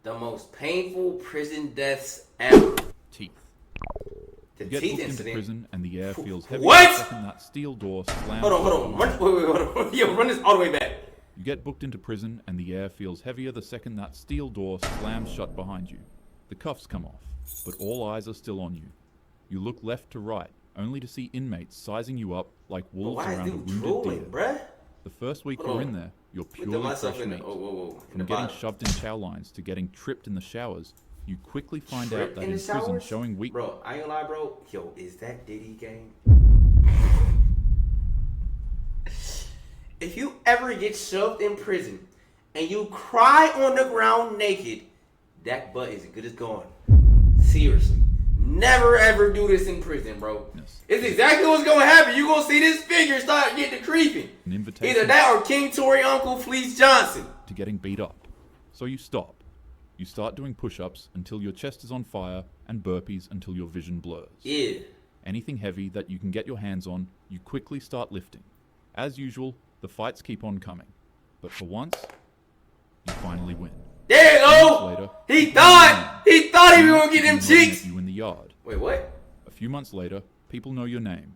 The most painful prison deaths ever. Teeth. The You get teeth booked into incident. prison and the air feels heavy What? the second that steel door slams. Hold on. Wait, hold on. Yo, run this all the way back. You get booked into prison and the air feels heavier the second that steel door slams shut behind you. The cuffs come off, but all eyes are still on you. You look left to right, only to see inmates sizing you up like wolves around a wounded deer. Bruh? The first week you're in there, you're purely fresh meat. From getting shoved in chow lines to getting tripped in the showers, you quickly find out that in prison showing weak... Bro, I ain't gonna lie, bro. Yo, is that Diddy gang? If you ever get shoved in prison and you cry on the ground naked, that butt is as good as gone. Seriously. Never ever do this in prison, bro. Yes. It's exactly what's gonna happen. You gonna see this figure start getting to creeping. An invitation Either that or King Tory Uncle Fleece Johnson. to getting beat up. So you stop. You start doing push-ups until your chest is on fire and burpees until your vision blurs. Yeah. Anything heavy that you can get your hands on, you quickly start lifting. As usual, the fights keep on coming. But for once, you finally win. There you go! He thought he was gonna get them cheeks! You in the yard. Wait, what? A few months later, people know your name.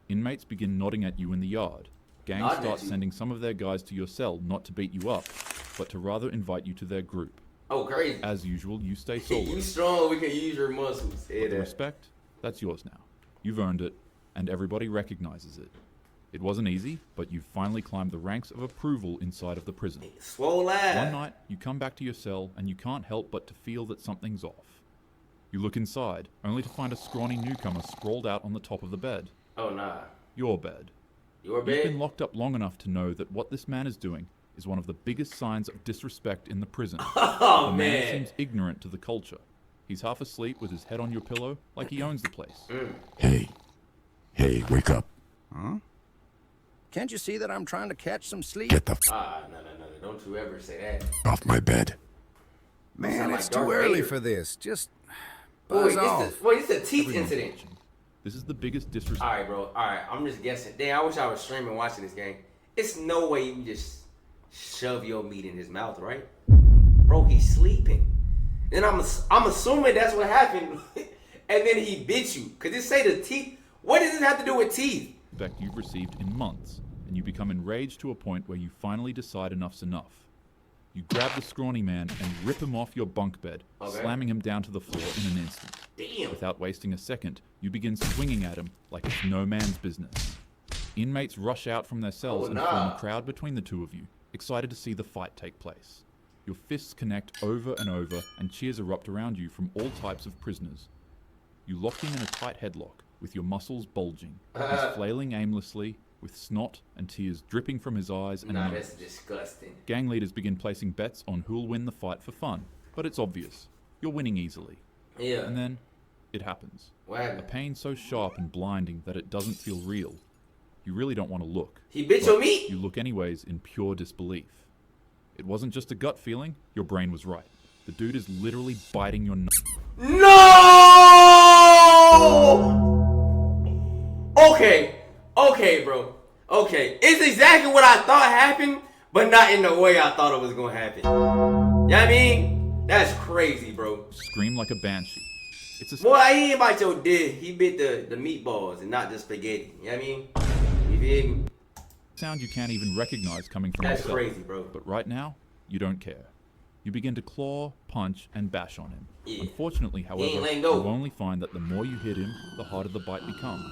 Inmates begin nodding at you in the yard. Gangs start sending some of their guys to your cell not to beat you up, but to rather invite you to their group. Oh, crazy. As usual, you stay solo. You strong, we can use your muscles. But the respect, that's yours now. You've earned it, and everybody recognizes it. It wasn't easy, but you've finally climbed the ranks of approval inside of the prison. Swole ass. One night, you come back to your cell, and you can't help but to feel that something's off. You look inside, only to find a scrawny newcomer sprawled out on the top of the bed. Oh, nah. Your bed. Your bed? You've been locked up long enough to know that what this man is doing is one of the biggest signs of disrespect in the prison. Oh, the man seems ignorant to the culture. He's half asleep with his head on your pillow like he owns the place. Hey, wake up. Huh? Can't you see that I'm trying to catch some sleep? Get the No. Don't you ever say that. off my bed. Man, like it's Darth too early Vader. for this. Just Wait, buzz off. it's a teeth Everyone's incident. watching. This is the biggest disrespect. Alright, bro. Alright, I'm just guessing. Damn, I wish I was streaming watching this game. It's no way you just shove your meat in his mouth, right? Bro, he's sleeping. And I'm assuming that's what happened. And then he bit you. Cause it say the teeth. What does it have to do with teeth? Respect you've received in months, and you become enraged to a point where you finally decide enough's enough. You grab the scrawny man and rip him off your bunk bed, slamming him down to the floor in an instant. Damn. Without wasting a second, you begin swinging at him like it's no man's business. Inmates rush out from their cells and form a crowd between the two of you, excited to see the fight take place. Your fists connect over and over, and cheers erupt around you from all types of prisoners. You lock him in a tight headlock, with your muscles bulging. He's flailing aimlessly, with snot and tears dripping from his eyes and nose. That's disgusting. Gang leaders begin placing bets on who'll win the fight for fun, but it's obvious. You're winning easily. Yeah. And then, it happens. What happened? A pain so sharp and blinding that it doesn't feel real. You really don't want to look. He bit your meat? You look anyways in pure disbelief. It wasn't just a gut feeling, your brain was right. The dude is literally biting your nose. No! Okay, bro. Okay. It's exactly what I thought happened, but not in the way I thought it was gonna happen. You know what I mean? That's crazy, bro. Scream like a banshee. It's a Boy, he ain't bite your dick. He bit the meatballs and not the spaghetti. You know what I mean? You feel me? sound you can't even recognize coming from That's yourself. crazy, bro. But right now, you don't care. You begin to claw, punch, and bash on him. Yeah. Unfortunately, however, letting you go. only find that the more you hit him, the harder the bite becomes.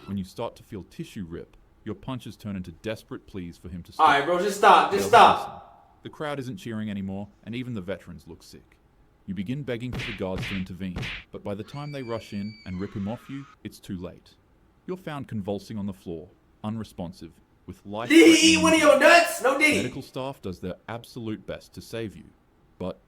When you start to feel tissue rip, your punches turn into desperate pleas for him to stop. Alright, bro, just stop. Just Listen. stop. The crowd isn't cheering anymore, and even the veterans look sick. You begin begging for the guards to intervene, but by the time they rush in and rip him off you, it's too late. You're found convulsing on the floor, unresponsive, with life. Did he eat one of your nuts? No, did he? Medical staff does their absolute best to save you, but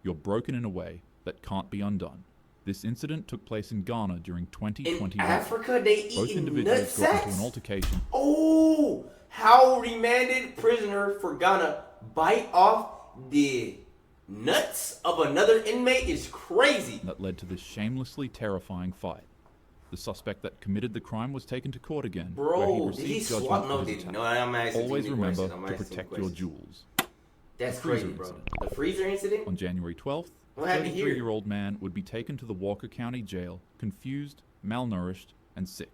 you're broken in a way that can't be undone. This incident took place in Ghana during 2021. In Africa, they Both eat individuals got into an nutsacks? altercation. Oh, how remanded prisoner for Ghana bite off the nuts of another inmate is crazy. That led to this shamelessly terrifying fight. The suspect that committed the crime was taken to court again, where Bro, he did he received swap? judgment No, for his did he? attack. No, I'm asking Always too many remember questions. I'm to asking protect too your many questions. jewels. That's the freezer crazy, bro. incident. The freezer incident? On January 12th, a What happened here? 33-year-old man would be taken to the Walker County Jail, confused, malnourished, and sick.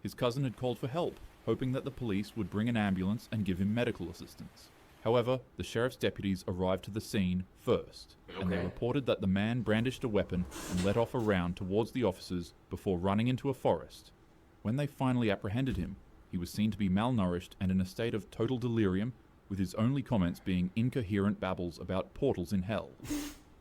His cousin had called for help, hoping that the police would bring an ambulance and give him medical assistance. However, the sheriff's deputies arrived to the scene first, and they reported that the man brandished a weapon and let off a round towards the officers before running into a forest. When they finally apprehended him, he was seen to be malnourished and in a state of total delirium, with his only comments being incoherent babbles about portals in hell.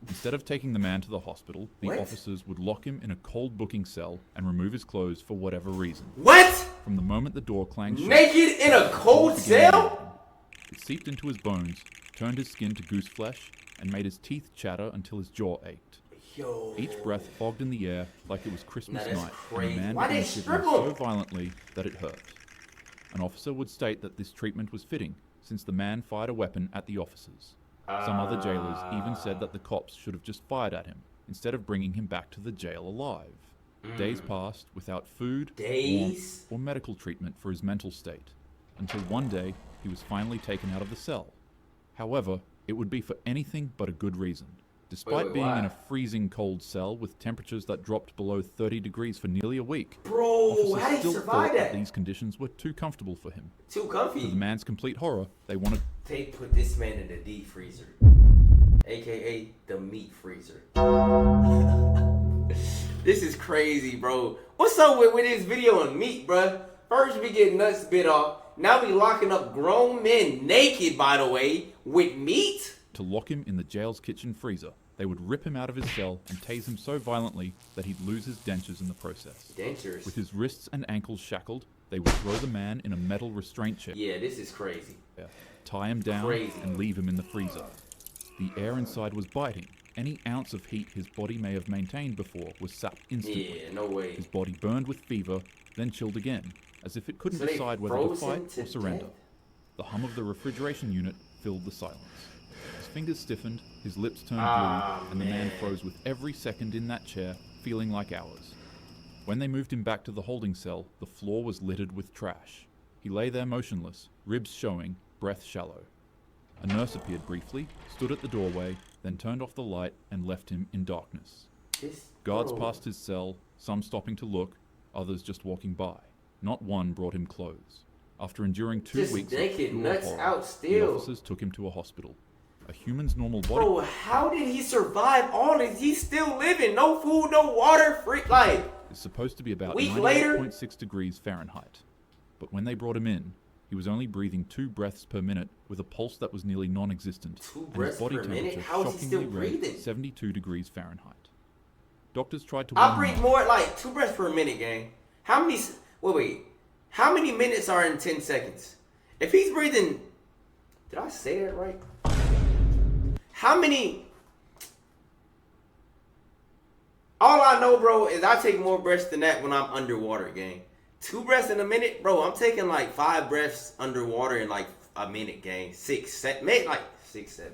Instead of taking the man to the hospital, the officers would lock him in a cold booking cell and remove his clothes for whatever reason. What? From the moment the door clanged shut, Naked in a cold cell? it seeped into his bones, turned his skin to goose flesh, and made his teeth chatter until his jaw ached. Yo. Each breath fogged in the air like it was Christmas That's night, crazy. and the man Why began they shivering strip him? so violently that it hurt. An officer would state that this treatment was fitting, since the man fired a weapon at the officers. Some other jailers even said that the cops should have just fired at him, instead of bringing him back to the jail alive. Days passed without food, warmth, or medical treatment for his mental state, until one day he was finally taken out of the cell. However, it would be for anything but a good reason. Despite being in a freezing cold cell with temperatures that dropped below 30 degrees for nearly a week, Bro, how did he still survive thought that? that these conditions were too comfortable for him. Too To the comfy. man's complete horror, they wanted They put this man in the deep freezer, aka the meat freezer. This is crazy, bro. What's up with this video on meat, bro? First we get nuts bit off. Now we locking up grown men naked, by the way, with meat? to lock him in the jail's kitchen freezer. They would rip him out of his cell and tase him so violently that he'd lose his dentures in the process. Dentures? With his wrists and ankles shackled, they would throw the man in a metal restraint chair, Yeah, this is crazy. tie him down, Crazy. and leave him in the freezer. The air inside was biting. Any ounce of heat his body may have maintained before was sapped instantly. Yeah, no way. His body burned with fever, then chilled again, as if it couldn't So they decide whether to froze him fight to or surrender. death? The hum of the refrigeration unit filled the silence. His fingers stiffened, his lips turned Ah, blue, and the man man. froze with every second in that chair, feeling like hours. When they moved him back to the holding cell, the floor was littered with trash. He lay there motionless, ribs showing, breath shallow. A nurse appeared briefly, stood at the doorway, then turned off the light and left him in darkness. Guards Bro. passed his cell, some stopping to look, others just walking by. Not one brought him clothes. After enduring 2 Just weeks of naked, pure nuts horror, out the still. officers took him to a hospital. A human's normal body Bro, how did he survive all this? He's still living. No food, no water, free like. is supposed to be about Week later? 98.6 degrees Fahrenheit. But when they brought him in, he was only breathing 2 breaths per minute with a pulse that was nearly non-existent. 2 and his breaths body per minute? temperature How is he still shockingly read breathing? 72 degrees Fahrenheit. Doctors tried to I warn breathe him more like 2 breaths per minute, gang. How many? Wait. How many minutes are in 10 seconds? If he's breathing, did I say that right? How many? All I know, bro, is I take more breaths than that when I'm underwater, gang. 2 breaths in a minute, bro. I'm taking like 5 breaths underwater in like a minute, gang. 6, 7, maybe like 6, 7.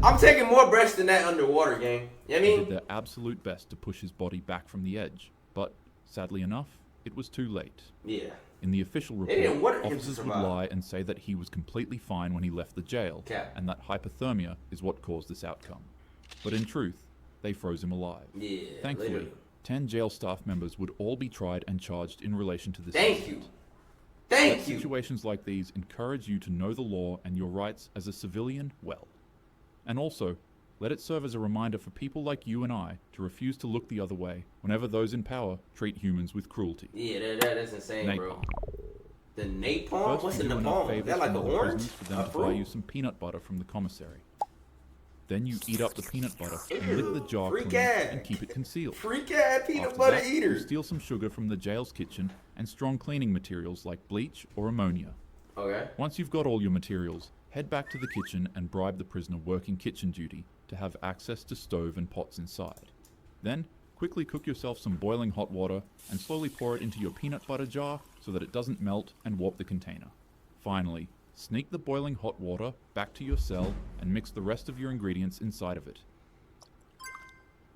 I'm taking more breaths than that underwater, gang. You know what I they mean? did their absolute best to push his body back from the edge. But, sadly enough, it was too late. Yeah. In the official They didn't want report, him to officers would survive. lie and say that he was completely fine when he left the jail, Cap. and that hypothermia is what caused this outcome. But in truth, they froze him alive. Yeah. Thankfully, literally. 10 jail staff members would all be tried and charged in relation to this Thank incident. you. Let Thank you. situations like these encourage you to know the law and your rights as a civilian well. And also, let it serve as a reminder for people like you and I to refuse to look the other way whenever those in power treat humans with cruelty. Yeah, that's insane, bro. Napalm. The napalm? First, What's you the do enough napalm? Is favors that like for an the orange? prisoners for them A to buy fruit? you some peanut butter from the commissary. Then you eat up the peanut butter and lick the Ew, jar freak clean ass. and keep it concealed. Freak ass peanut After butter that, eater. you steal some sugar from the jail's kitchen and strong cleaning materials like bleach or ammonia. Okay. Once you've got all your materials, head back to the kitchen and bribe the prisoner working kitchen duty to have access to stove and pots inside. Then, quickly cook yourself some boiling hot water and slowly pour it into your peanut butter jar so that it doesn't melt and warp the container. Finally, sneak the boiling hot water back to your cell and mix the rest of your ingredients inside of it.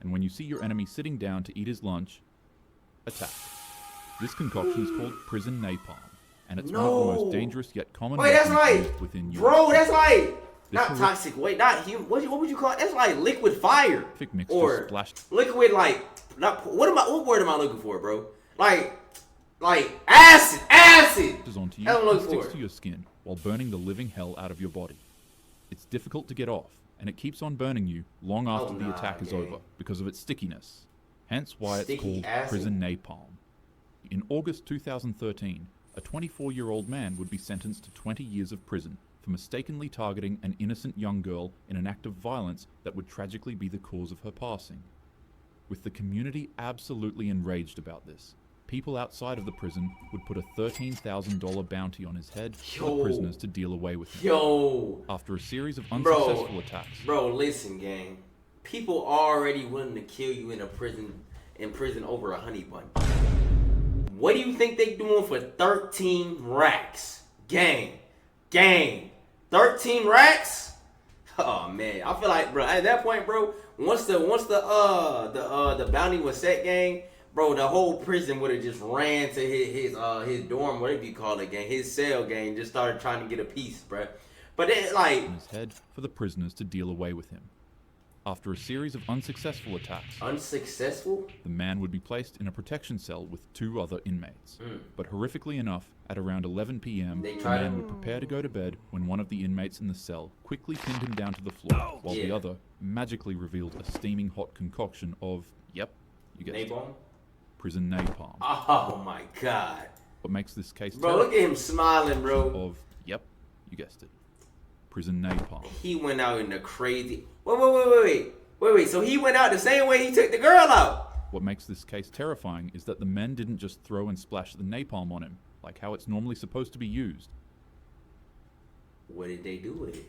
And when you see your enemy sitting down to eat his lunch, attack. This concoction is called prison napalm, and it's one of the most dangerous yet common Wait, that's weapons like, used within bro, US. that's like Not horrific toxic waste, not human. What would you call it? That's like liquid fire. mixture Or splashed liquid, like, not, what word am I looking for, bro? Like acid. onto you That's what I'm and looking sticks for. to your skin while burning the living hell out of your body. It's difficult to get off, and it keeps on burning you long after the nah, attack is gang. over because of its stickiness. Hence why it's Sticky called acid? prison napalm. In August 2013, a 24-year-old man would be sentenced to 20 years of prison for mistakenly targeting an innocent young girl in an act of violence that would tragically be the cause of her passing. With the community absolutely enraged about this, people outside of the prison would put a $13,000 bounty on his head for the prisoners to deal away with him. Yo, After a series of unsuccessful attacks, bro, listen, gang. People already willing to kill you in prison over a honey bun. What do you think they doing for 13 racks? Gang. 13 racks? Oh man, I feel like, bro, at that point, bro, once the bounty was set, gang, bro, the whole prison would have just ran to his dorm, whatever you call it, gang, his cell, gang, just started trying to get a piece, bro. But then, like, on his head for the prisoners to deal away with him. After a series of unsuccessful attacks, unsuccessful? the man would be placed in a protection cell with 2 other inmates. But horrifically enough, at around 11 p.m., They the tried man to- would prepare to go to bed when one of the inmates in the cell quickly pinned him down to the floor, while the Yeah. other magically revealed a steaming hot concoction of, yep, you guessed it, Napalm? prison napalm. Oh my god. What makes this case Bro, look at him smiling, bro. of, yep, you guessed it, prison napalm. He went out in the crazy. Wait. So he went out the same way he took the girl out. What makes this case terrifying is that the men didn't just throw and splash the napalm on him, like how it's normally supposed to be used. What did they do with it?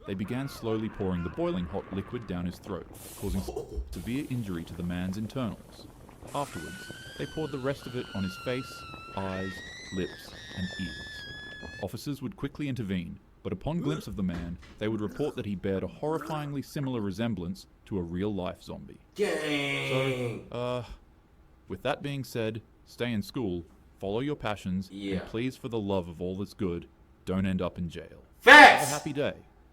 They began slowly pouring the boiling hot liquid down his throat, causing severe injury to the man's internals. Afterwards, they poured the rest of it on his face, eyes, lips, and ears. Officers would quickly intervene, but upon glimpse of the man, they would report that he bared a horrifyingly similar resemblance to a real-life zombie. Dang. With that being said, stay in school, follow your passions, Yeah. and please, for the love of all that's good, don't end up in jail. Facts. Have a happy day.